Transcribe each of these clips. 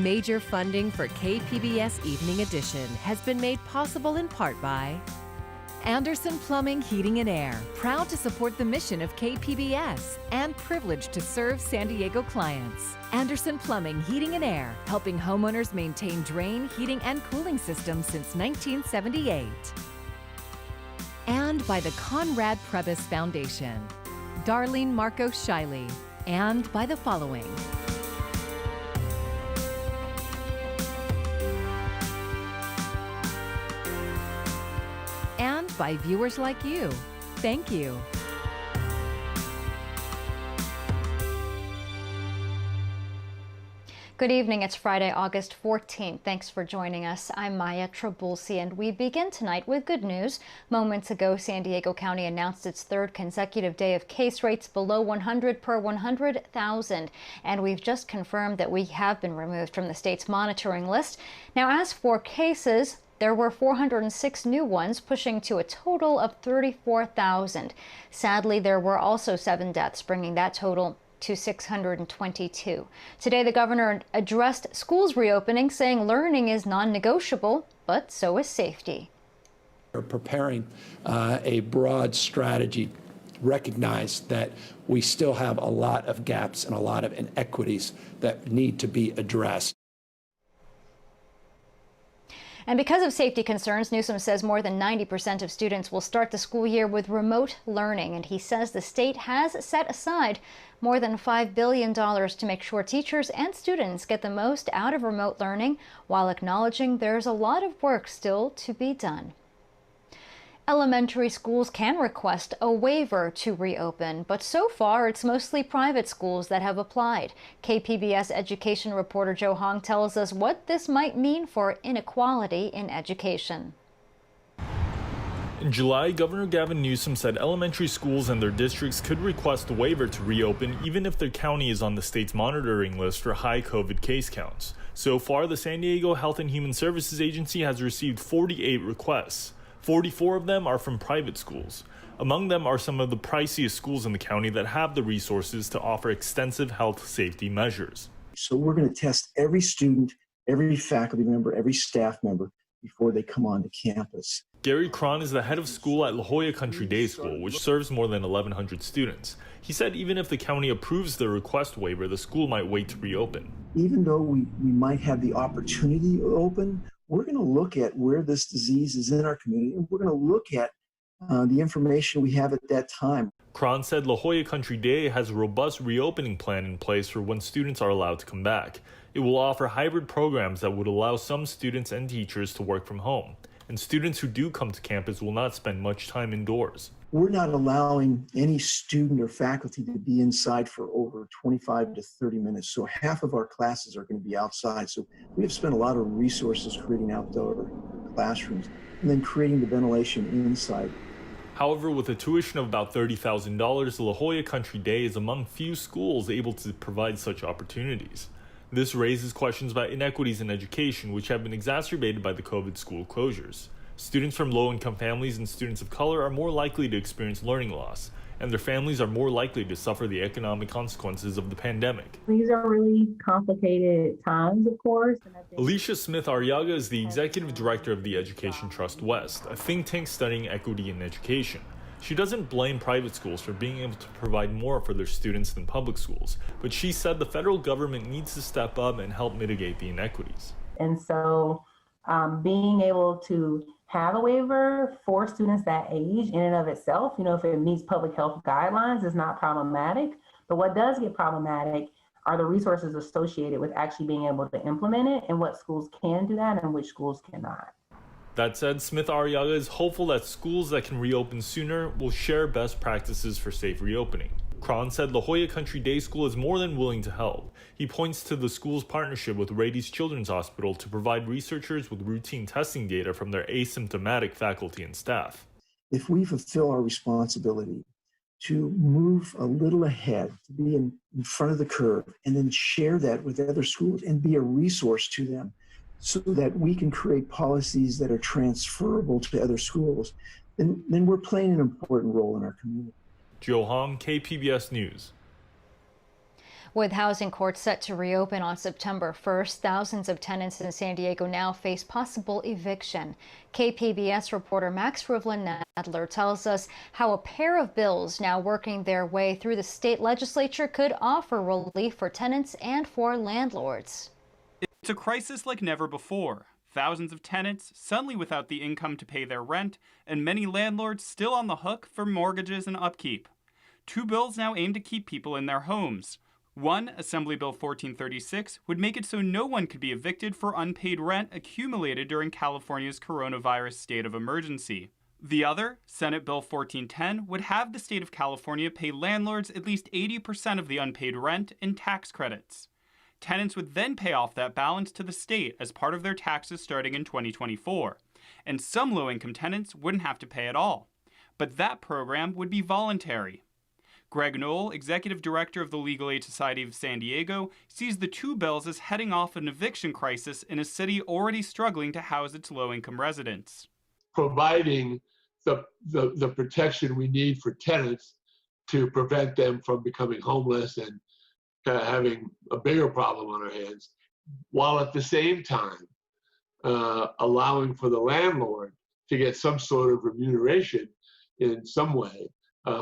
Major funding for KPBS Evening Edition has been made possible in part by Anderson Plumbing, Heating and Air, proud to support the mission of KPBS and privileged to serve San Diego clients. Anderson Plumbing, Heating and Air, helping homeowners maintain drain, heating, and cooling systems since 1978. And by the Conrad Prebys Foundation, Darlene Marco Shiley, and by the following. And by viewers like you. Thank you. Good evening. It's Friday, August 14th. Thanks for joining us. I'm Maya Trabulsi, and we begin tonight with good news. Moments ago, San Diego County announced its third consecutive day of case rates below 100 per 100,000. And we've just confirmed that we have been removed from the state's monitoring list. Now, as for cases, there were 406 new ones, pushing to a total of 34,000. Sadly, there were also 7 deaths, bringing that total to 622. Today, the governor addressed schools reopening, saying learning is non-negotiable, but so is safety. We're preparing a broad strategy, recognize that we still have a lot of gaps and a lot of inequities that need to be addressed. And because of safety concerns, Newsom says more than 90% of students will start the school year with remote learning. And he says the state has set aside more than $5 billion to make sure teachers and students get the most out of remote learning, while acknowledging there's a lot of work still to be done. Elementary schools can request a waiver to reopen, but so far it's mostly private schools that have applied. KPBS education reporter Joe Hong tells us what this might mean for inequality in education. In July, Governor Gavin Newsom said elementary schools and their districts could request a waiver to reopen even if their county is on the state's monitoring list for high COVID case counts. So far, the San Diego Health and Human Services Agency has received 48 requests. 44 of them are from private schools. Among them are some of the priciest schools in the county that have the resources to offer extensive health safety measures. So we're going to test every student, every faculty member, every staff member before they come onto campus. Gary Cron is the head of school at La Jolla Country Day School, which serves more than 1,100 students. He said even if the county approves the request waiver, the school might wait to reopen. Even though we might have the opportunity to open, we're going to look at where this disease is in our community, and we're going to look at the information we have at that time. Cron said La Jolla Country Day has a robust reopening plan in place for when students are allowed to come back. It will offer hybrid programs that would allow some students and teachers to work from home. And students who do come to campus will not spend much time indoors. We're not allowing any student or faculty to be inside for over 25 to 30 minutes. So half of our classes are going to be outside. So we have spent a lot of resources creating outdoor classrooms and then creating the ventilation inside. However, with a tuition of about $30,000, La Jolla Country Day is among few schools able to provide such opportunities. This raises questions about inequities in education, which have been exacerbated by the COVID school closures. Students from low-income families and students of color are more likely to experience learning loss, and their families are more likely to suffer the economic consequences of the pandemic. These are really complicated times, of course. Alicia Smith-Arriaga is the executive director of the Education Trust West, a think tank studying equity in education. She doesn't blame private schools for being able to provide more for their students than public schools, but she said the federal government needs to step up and help mitigate the inequities. And so being able to have a waiver for students that age in and of itself, if it meets public health guidelines, is not problematic. But what does get problematic are the resources associated with actually being able to implement it, and what schools can do that and which schools cannot. That said, Smith-Arriaga is hopeful that schools that can reopen sooner will share best practices for safe reopening. Cron said La Jolla Country Day School is more than willing to help. He points to the school's partnership with Rady's Children's Hospital to provide researchers with routine testing data from their asymptomatic faculty and staff. If we fulfill our responsibility to move a little ahead, to be in front of the curve, and then share that with other schools and be a resource to them, so that we can create policies that are transferable to other schools, then we're playing an important role in our community. Joe Hom, KPBS News. With housing courts set to reopen on September 1st, thousands of tenants in San Diego now face possible eviction. KPBS reporter Max Rivlin-Nadler tells us how a pair of bills now working their way through the state legislature could offer relief for tenants and for landlords. It's a crisis like never before. Thousands of tenants suddenly without the income to pay their rent, and many landlords still on the hook for mortgages and upkeep. Two bills now aim to keep people in their homes. One, Assembly Bill 1436, would make it so no one could be evicted for unpaid rent accumulated during California's coronavirus state of emergency. The other, Senate Bill 1410, would have the state of California pay landlords at least 80% of the unpaid rent in tax credits. Tenants would then pay off that balance to the state as part of their taxes starting in 2024. And some low-income tenants wouldn't have to pay at all. But that program would be voluntary. Greg Knoll, executive director of the Legal Aid Society of San Diego, sees the two bills as heading off an eviction crisis in a city already struggling to house its low-income residents. Providing the protection we need for tenants to prevent them from becoming homeless and having a bigger problem on our hands, while at the same time allowing for the landlord to get some sort of remuneration in some way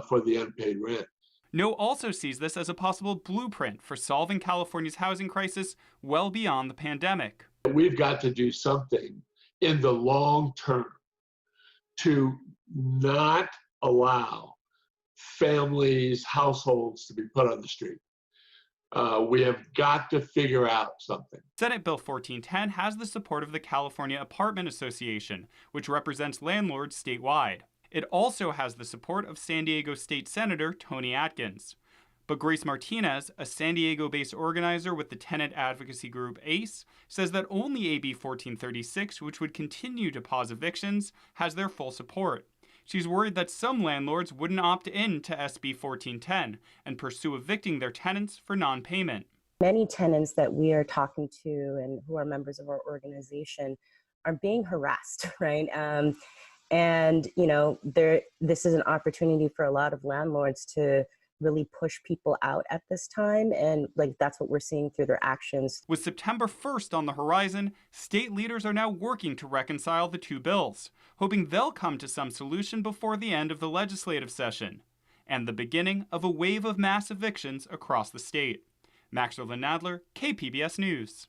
for the unpaid rent. No also sees this as a possible blueprint for solving California's housing crisis well beyond the pandemic. We've got to do something in the long term to not allow families, households to be put on the street. We have got to figure out something. Senate Bill 1410 has the support of the California Apartment Association, which represents landlords statewide. It also has the support of San Diego State Senator Tony Atkins. But Grace Martinez, a San Diego-based organizer with the tenant advocacy group ACE, says that only AB 1436, which would continue to pause evictions, has their full support. She's worried that some landlords wouldn't opt in to SB 1410 and pursue evicting their tenants for non-payment. Many tenants that we are talking to and who are members of our organization are being harassed, right? And, you know, this is an opportunity for a lot of landlords to really push people out at this time. And like, that's what we're seeing through their actions. With September 1st on the horizon, state leaders are now working to reconcile the two bills, hoping they'll come to some solution before the end of the legislative session and the beginning of a wave of mass evictions across the state. Max Rivlin-Nadler, KPBS News.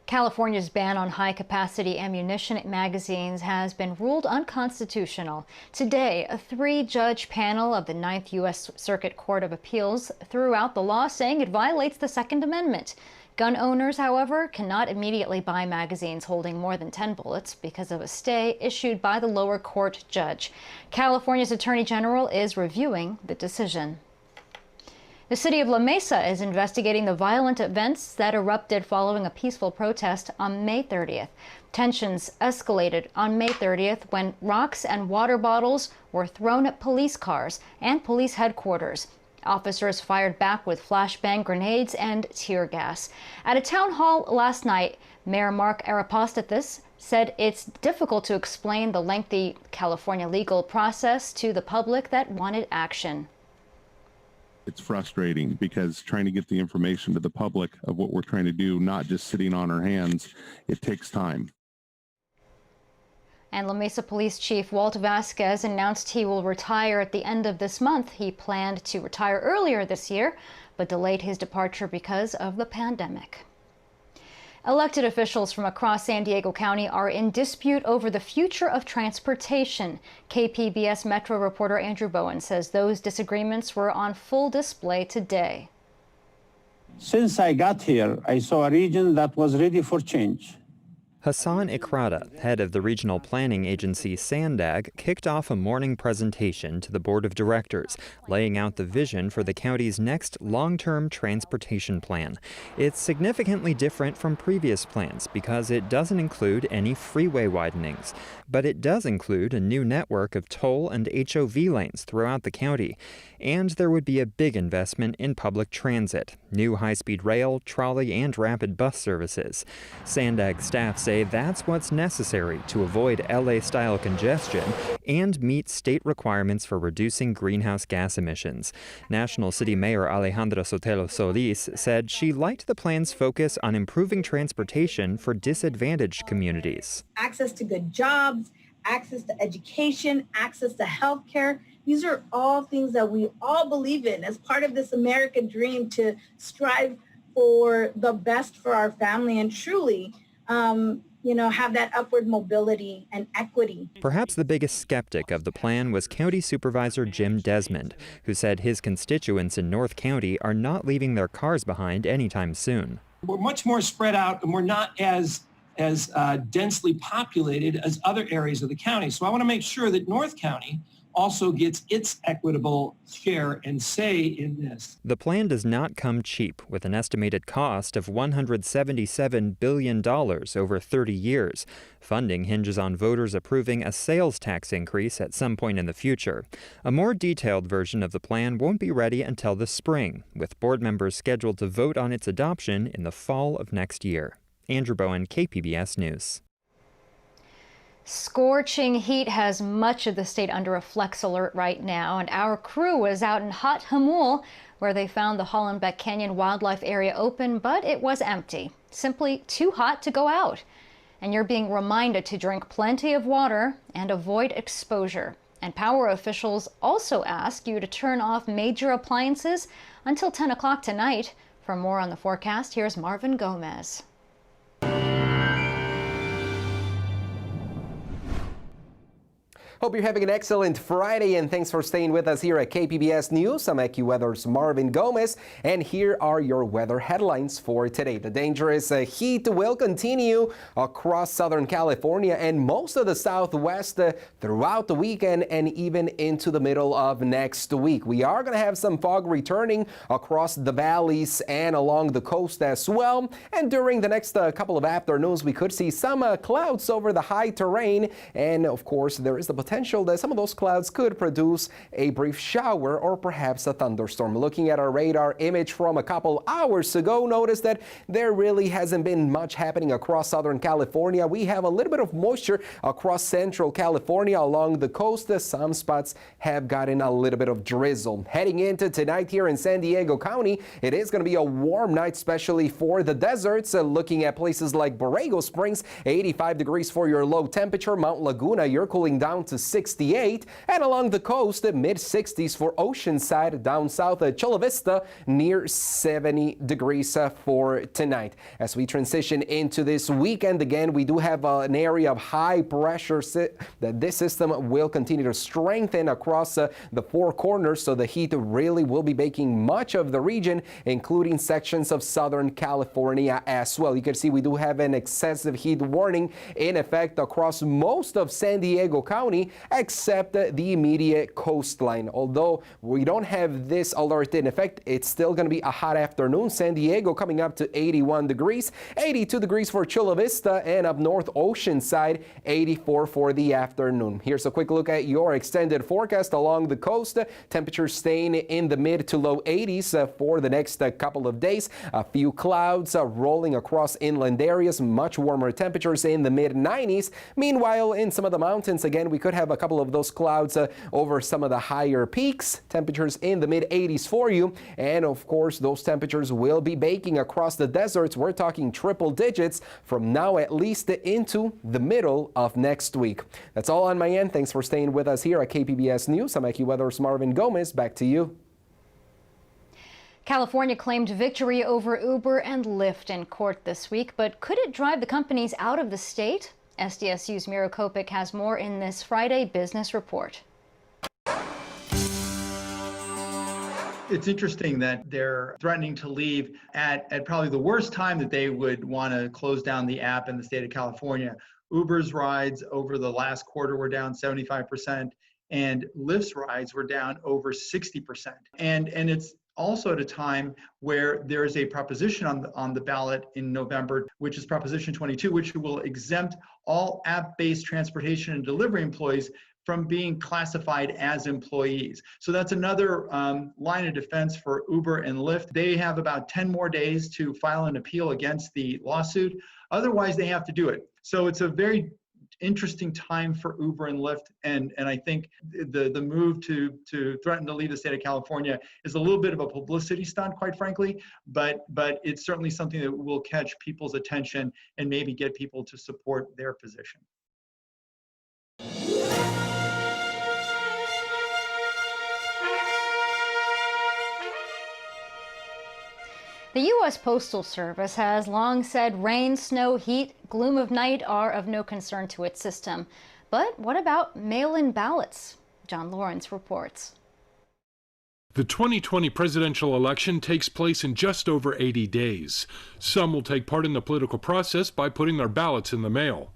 California's ban on high-capacity ammunition magazines has been ruled unconstitutional. Today, a three-judge panel of the 9th U.S. Circuit Court of Appeals threw out the law, saying it violates the Second Amendment. Gun owners, however, cannot immediately buy magazines holding more than 10 bullets because of a stay issued by the lower court judge. California's Attorney General is reviewing the decision. The city of La Mesa is investigating the violent events that erupted following a peaceful protest on May 30th. Tensions escalated on May 30th when rocks and water bottles were thrown at police cars and police headquarters. Officers fired back with flashbang grenades and tear gas. At a town hall last night, Mayor Mark Arapostathis said it's difficult to explain the lengthy California legal process to the public that wanted action. It's frustrating because trying to get the information to the public of what we're trying to do, not just sitting on our hands, it takes time. And La Mesa Police Chief Walt Vasquez announced he will retire at the end of this month. He planned to retire earlier this year, but delayed his departure because of the pandemic. Elected officials from across San Diego County are in dispute over the future of transportation. KPBS Metro reporter Andrew Bowen says those disagreements were on full display today. Since I got here, I saw a region that was ready for change. Hassan Ikrada, head of the regional planning agency SANDAG, kicked off a morning presentation to the board of directors, laying out the vision for the county's next long-term transportation plan. It's significantly different from previous plans because it doesn't include any freeway widenings, but it does include a new network of toll and HOV lanes throughout the county. And there would be a big investment in public transit, new high-speed rail, trolley, and rapid bus services. Sandag staff say that's what's necessary to avoid LA-style congestion and meet state requirements for reducing greenhouse gas emissions. National City Mayor Alejandra Sotelo Solis said she liked the plan's focus on improving transportation for disadvantaged communities. Access to good jobs, access to education, access to health care. These are all things that we all believe in as part of this American dream to strive for the best for our family and truly, have that upward mobility and equity. Perhaps the biggest skeptic of the plan was County Supervisor Jim Desmond, who said his constituents in North County are not leaving their cars behind anytime soon. We're much more spread out and we're not as densely populated as other areas of the county. So I want to make sure that North County also gets its equitable share and say in this. The plan does not come cheap, with an estimated cost of $177 billion over 30 years. Funding hinges on voters approving a sales tax increase at some point in the future. A more detailed version of the plan won't be ready until the spring, with board members scheduled to vote on its adoption in the fall of next year. Andrew Bowen, KPBS News. Scorching heat has much of the state under a flex alert right now, and our crew was out in Hot Hamul, where they found the Hollenbeck Canyon Wildlife Area open, but it was empty. Simply too hot to go out. And you're being reminded to drink plenty of water and avoid exposure. And power officials also ask you to turn off major appliances until 10 o'clock tonight. For more on the forecast, here's Marvin Gomez. Hope you're having an excellent Friday, and thanks for staying with us here at KPBS News. I'm AccuWeather's Marvin Gomez, and here are your weather headlines for today. The dangerous heat will continue across Southern California and most of the Southwest throughout the weekend and even into the middle of next week. We are going to have some fog returning across the valleys and along the coast as well. And during the next couple of afternoons, we could see some clouds over the high terrain. And of course, there is the potential that some of those clouds could produce a brief shower or perhaps a thunderstorm. Looking at our radar image from a couple hours ago, notice that there really hasn't been much happening across Southern California. We have a little bit of moisture across Central California along the coast. Some spots have gotten a little bit of drizzle. Heading into tonight here in San Diego County, it is going to be a warm night, especially for the deserts. Looking at places like Borrego Springs, 85 degrees for your low temperature. Mount Laguna, you're cooling down to 68, and along the coast, mid-60s for Oceanside. Down south at Chula Vista, near 70 degrees for tonight. As we transition into this weekend, again, we do have an area of high pressure that this system will continue to strengthen across the four corners, so the heat really will be baking much of the region, including sections of Southern California as well. You can see we do have an excessive heat warning in effect across most of San Diego County, except the immediate coastline. Although we don't have this alert in effect, it's still going to be a hot afternoon. San Diego coming up to 81 degrees, 82 degrees for Chula Vista, and up north Oceanside, 84 for the afternoon. Here's a quick look at your extended forecast along the coast. Temperatures staying in the mid to low 80s for the next couple of days. A few clouds rolling across inland areas, much warmer temperatures in the mid 90s. Meanwhile, in some of the mountains, again, we could have a couple of those clouds over some of the higher peaks. Temperatures in the mid 80s for you. And of course, those temperatures will be baking across the deserts. We're talking triple digits from now at least into the middle of next week. That's all on my end. Thanks for staying with us here at KPBS News. I'm AccuWeather's Marvin Gomez. Back to you. California claimed victory over Uber and Lyft in court this week, but could it drive the companies out of the state? SDSU's Mira Kopik has more in this Friday Business Report. It's interesting that they're threatening to leave at probably the worst time that they would want to close down the app in the state of California. Uber's rides over the last quarter were down 75%, and Lyft's rides were down over 60%. And it's also at a time where there is a proposition on the ballot in November, which is Proposition 22, which will exempt all app-based transportation and delivery employees from being classified as employees. So that's another line of defense for Uber and Lyft. They have about 10 more days to file an appeal against the lawsuit. Otherwise, they have to do it. So it's a very interesting time for Uber and Lyft, and I think the move to threaten to leave the state of California is a little bit of a publicity stunt, quite frankly, but it's certainly something that will catch people's attention and maybe get people to support their position. The U.S. Postal Service has long said rain, snow, heat, gloom of night are of no concern to its system. But what about mail-in ballots? John Lawrence reports. The 2020 presidential election takes place in just over 80 days. Some will take part in the political process by putting their ballots in the mail.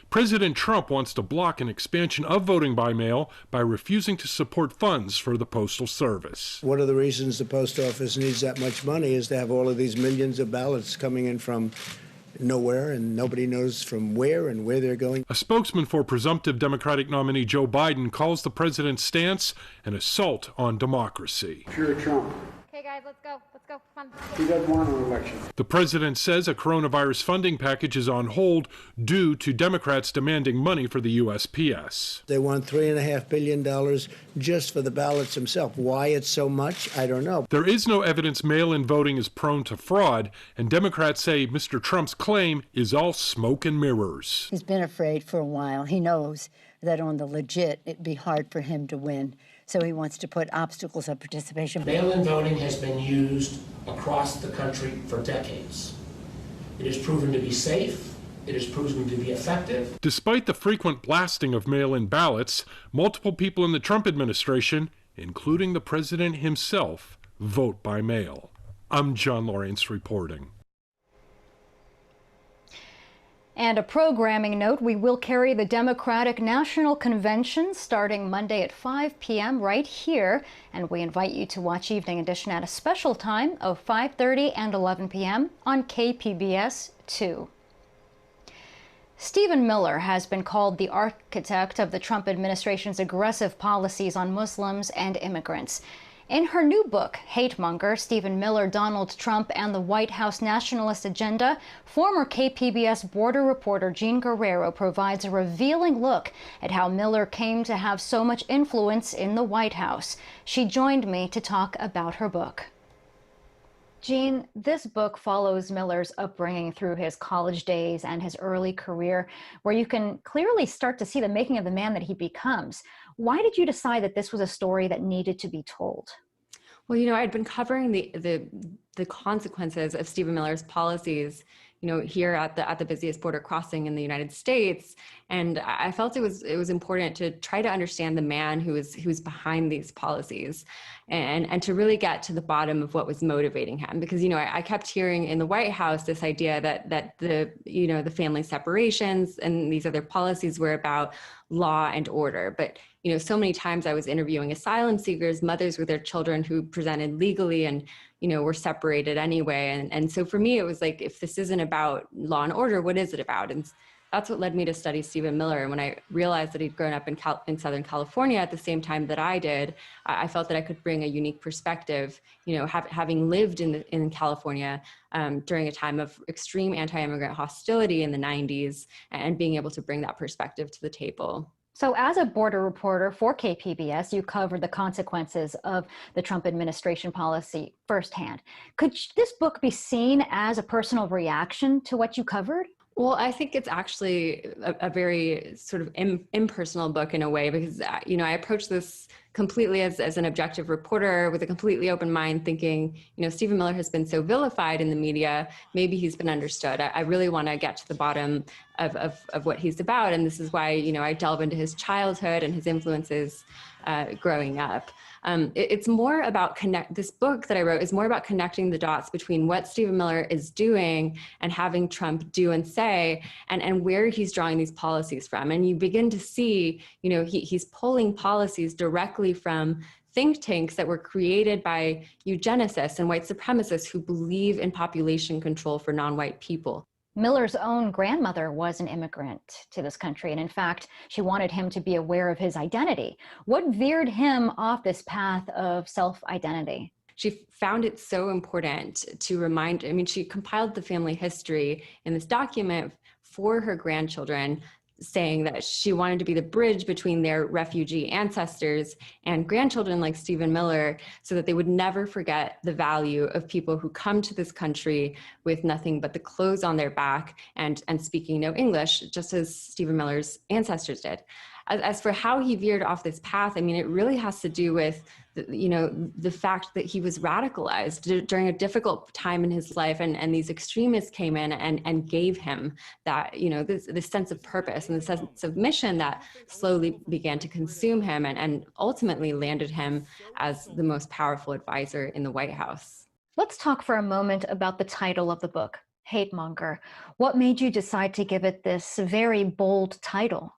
President Trump wants to block an expansion of voting by mail by refusing to support funds for the Postal Service. One of the reasons the post office needs that much money is to have all of these millions of ballots coming in from nowhere, and nobody knows from where and where they're going. A spokesman for presumptive Democratic nominee Joe Biden calls the president's stance an assault on democracy. Pure Trump. Okay, guys, let's go. Let's go. Come on. He doesn't want an election. The president says a coronavirus funding package is on hold due to Democrats demanding money for the USPS. They want $3.5 billion just for the ballots themselves. Why it's so much, I don't know. There is no evidence mail-in voting is prone to fraud, and Democrats say Mr. Trump's claim is all smoke and mirrors. He's been afraid for a while. He knows that on the legit, it'd be hard for him to win. So he wants to put obstacles of participation. Mail-in voting has been used across the country for decades. It is proven to be safe. It is proven to be effective. Despite the frequent blasting of mail-in ballots, multiple people in the Trump administration, including the president himself, vote by mail. I'm John Lawrence reporting. And a programming note, we will carry the Democratic National Convention starting Monday at 5 p.m. right here. And we invite you to watch Evening Edition at a special time of 5:30 and 11 p.m. on KPBS 2. Stephen Miller has been called the architect of the Trump administration's aggressive policies on Muslims and immigrants. In her new book, Hate Monger, Stephen Miller, Donald Trump, and the White House Nationalist Agenda, former KPBS border reporter Jean Guerrero provides a revealing look at how Miller came to have so much influence in the White House. She joined me to talk about her book. Jean, this book follows Miller's upbringing through his college days and his early career, where you can clearly start to see the making of the man that he becomes. Why did you decide that this was a story that needed to be told? Well, I'd been covering the consequences of Stephen Miller's policies, here at the busiest border crossing in the United States, and I felt it was important to try to understand the man who was behind these policies, and to really get to the bottom of what was motivating him. Because I kept hearing in the White House this idea that the family separations and these other policies were about law and order, but so many times I was interviewing asylum seekers, mothers with their children who presented legally and were separated anyway. And so for me, it was like, if this isn't about law and order, what is it about? And that's what led me to study Stephen Miller. And when I realized that he'd grown up in Southern California at the same time that I did, I felt that I could bring a unique perspective, having lived in California during a time of extreme anti-immigrant hostility in the 90s, and being able to bring that perspective to the table. So as a border reporter for KPBS, you covered the consequences of the Trump administration policy firsthand. Could this book be seen as a personal reaction to what you covered? Well, I think it's actually a very sort of impersonal book in a way, because, I approach this completely as an objective reporter with a completely open mind, thinking, Stephen Miller has been so vilified in the media, maybe he's been understood. I really want to get to the bottom of what he's about. And this is why, I delve into his childhood and his influences growing up. It's more about this book that I wrote is more about connecting the dots between what Stephen Miller is doing and having Trump do and say, and where he's drawing these policies from. And you begin to see, he's pulling policies directly from think tanks that were created by eugenicists and white supremacists who believe in population control for non-white people. Miller's own grandmother was an immigrant to this country, and in fact, she wanted him to be aware of his identity. What veered him off this path of self-identity? She found it so important to remind, she compiled the family history in this document for her grandchildren, saying that she wanted to be the bridge between their refugee ancestors and grandchildren like Stephen Miller, so that they would never forget the value of people who come to this country with nothing but the clothes on their back and speaking no English, just as Stephen Miller's ancestors did. As for how he veered off this path, it really has to do with the fact that he was radicalized during a difficult time in his life, and these extremists came in and gave him that, this sense of purpose and the sense of mission that slowly began to consume him and ultimately landed him as the most powerful advisor in the White House. Let's talk for a moment about the title of the book, Hate Monger. What made you decide to give it this very bold title?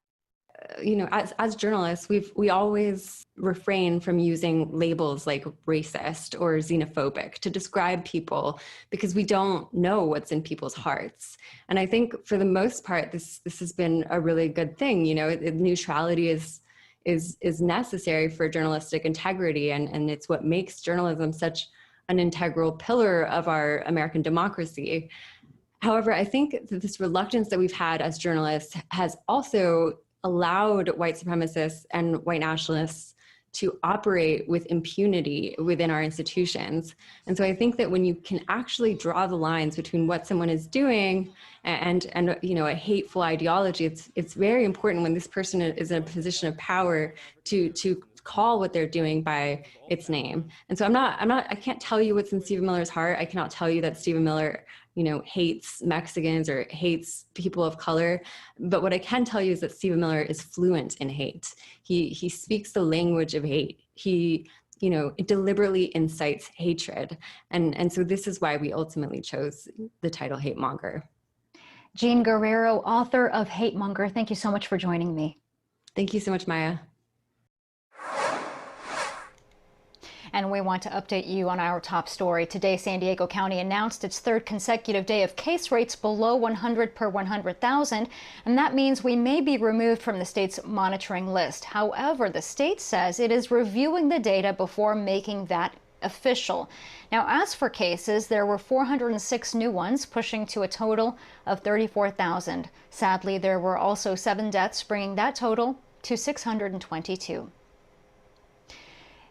As journalists, we always refrain from using labels like racist or xenophobic to describe people, because we don't know what's in people's hearts. And I think for the most part, this has been a really good thing. Neutrality is necessary for journalistic integrity, and it's what makes journalism such an integral pillar of our American democracy. However, I think that this reluctance that we've had as journalists has also allowed white supremacists and white nationalists to operate with impunity within our institutions. And so I think that when you can actually draw the lines between what someone is doing and a hateful ideology, it's very important when this person is in a position of power to call what they're doing by its name. And so I can't tell you what's in Stephen Miller's heart. I cannot tell you that Stephen Miller hates Mexicans or hates people of color. But what I can tell you is that Stephen Miller is fluent in hate. He speaks the language of hate. He, deliberately incites hatred. And so this is why we ultimately chose the title Hate Monger. Jean Guerrero, author of Hate Monger, thank you so much for joining me. Thank you so much, Maya. And we want to update you on our top story. Today, San Diego County announced its third consecutive day of case rates below 100 per 100,000, and that means we may be removed from the state's monitoring list. However, the state says it is reviewing the data before making that official. Now, as for cases, there were 406 new ones, pushing to a total of 34,000. Sadly, there were also 7 deaths, bringing that total to 622.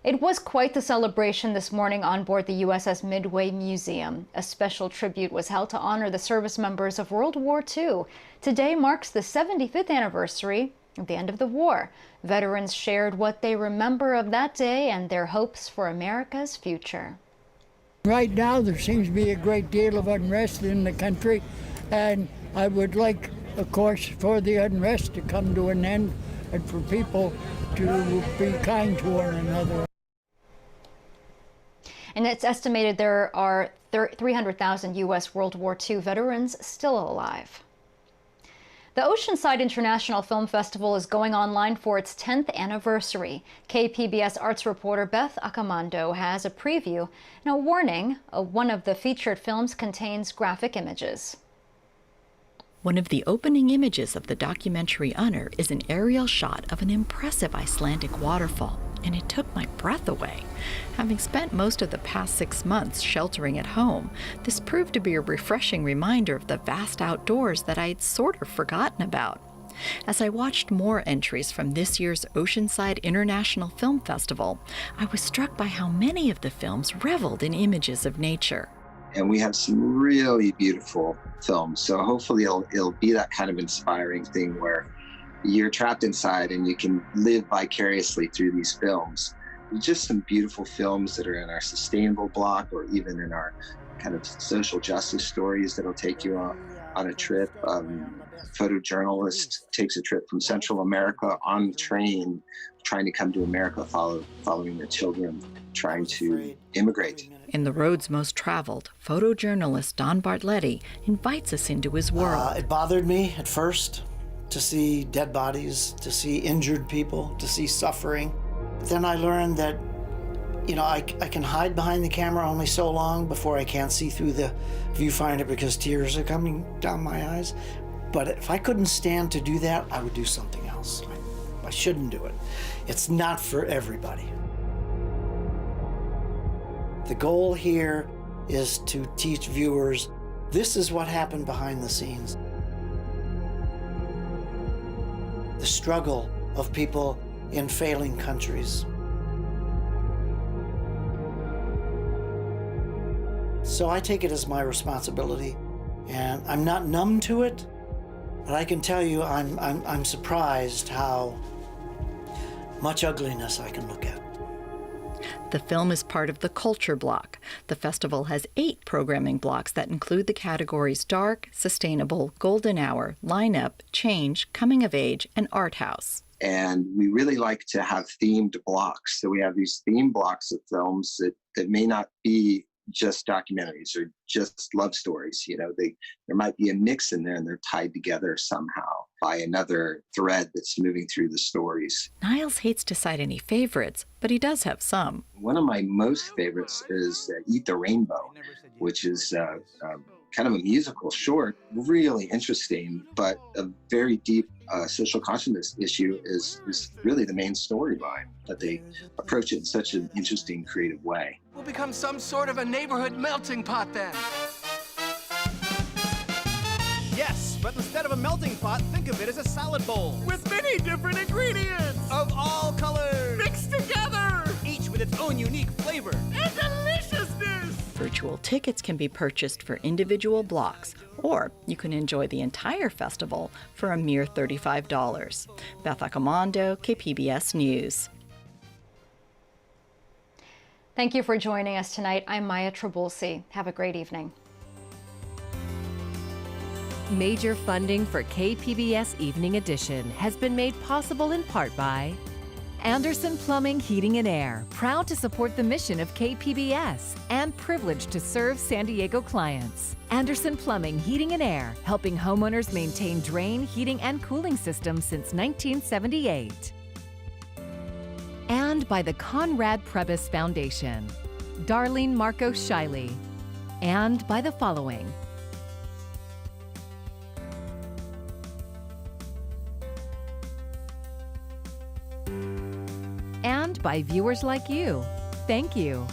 It was quite the celebration this morning on board the USS Midway Museum. A special tribute was held to honor the service members of World War II. Today marks the 75th anniversary of the end of the war. Veterans shared what they remember of that day and their hopes for America's future. Right now, there seems to be a great deal of unrest in the country, and I would like, of course, for the unrest to come to an end and for people to be kind to one another. And it's estimated there are 300,000 U.S. World War II veterans still alive. The Oceanside International Film Festival is going online for its 10th anniversary. KPBS arts reporter Beth Accomando has a preview and a warning. One of the featured films contains graphic images. One of the opening images of the documentary Unner is an aerial shot of an impressive Icelandic waterfall, and it took my breath away. Having spent most of the past 6 months sheltering at home, this proved to be a refreshing reminder of the vast outdoors that I had sort of forgotten about. As I watched more entries from this year's Oceanside International Film Festival, I was struck by how many of the films reveled in images of nature. And we have some really beautiful films. So hopefully it'll be that kind of inspiring thing where you're trapped inside and you can live vicariously through these films. Just some beautiful films that are in our sustainable block or even in our kind of social justice stories that'll take you on a trip. Photojournalist takes a trip from Central America on the train, trying to come to America, following their children, trying to immigrate. In The Roads Most Traveled, photojournalist Don Bartletti invites us into his world. It bothered me at first to see dead bodies, to see injured people, to see suffering. Then I learned that You know, I can hide behind the camera only so long before I can't see through the viewfinder because tears are coming down my eyes. But if I couldn't stand to do that, I would do something else. I shouldn't do it. It's not for everybody. The goal here is to teach viewers this is what happened behind the scenes. The struggle of people in failing countries. So I take it as my responsibility, and I'm not numb to it, but I can tell you I'm surprised how much ugliness I can look at. The film is part of the Culture Block. The festival has 8 programming blocks that include the categories Dark, Sustainable, Golden Hour, Lineup, Change, Coming of Age, and Art House. And we really like to have themed blocks. So we have these themed blocks of films that may not be just documentaries or just love stories. You know, there might be a mix in there and they're tied together somehow by another thread that's moving through the stories. Niles hates to cite any favorites, but he does have some. One of my most favorites is Eat the Rainbow, which is kind of a musical short, really interesting, but a very deep social consciousness issue is really the main storyline, but they approach it in such an interesting, creative way. We'll become some sort of a neighborhood melting pot then. Yes, but instead of a melting pot, think of it as a salad bowl. With many different ingredients. Of all colors. Mixed together. Each with its own unique flavor. And deliciousness. Virtual tickets can be purchased for individual blocks, or you can enjoy the entire festival for a mere $35. Beth Accomando, KPBS News. Thank you for joining us tonight. I'm Maya Trabulsi. Have a great evening. Major funding for KPBS Evening Edition has been made possible in part by Anderson Plumbing, Heating and Air, proud to support the mission of KPBS and privileged to serve San Diego clients. Anderson Plumbing, Heating and Air, helping homeowners maintain drain, heating, and cooling systems since 1978. And by the Conrad Prebys Foundation, Darlene Marco Shiley, and by the following: and by viewers like you. Thank you.